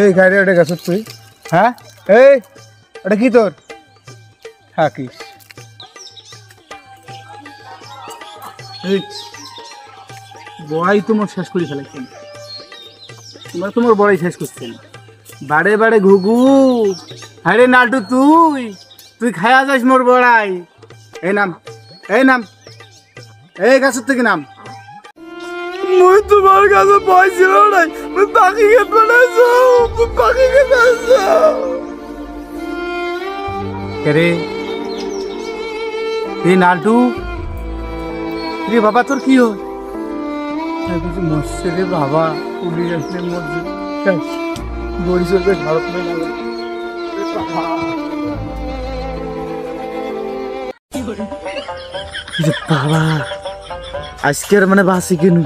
এই গাড়ি ওটা গেছ তুই? হ্যাঁ, এই ওটা কি তোর থাকিস? বড়াই তোমার শেষ করে ফেলেছেন, তোমার বড়াই শেষ করছেন। বাড়ে বাড়ে ঘুঘু, আরে নাটু তুই তুই খায়া যাস মোর বড়াই। এই নাম, এই নাম, এই গাছের থেকে নাম। মুই তোমার কাছে পয়সা নাই, মুই পাখি খেতে বানাইছো, মুই পাখি খেতে আসছো। রে এই নাটু রে বাবা, তোর কি হয়? কিছু মরছে রে বাবা, পুলিশ আসলে মরছে, গড়ি চলবে ভারত মেয়ে না। বাবা আজকের মানে বাসি কেন?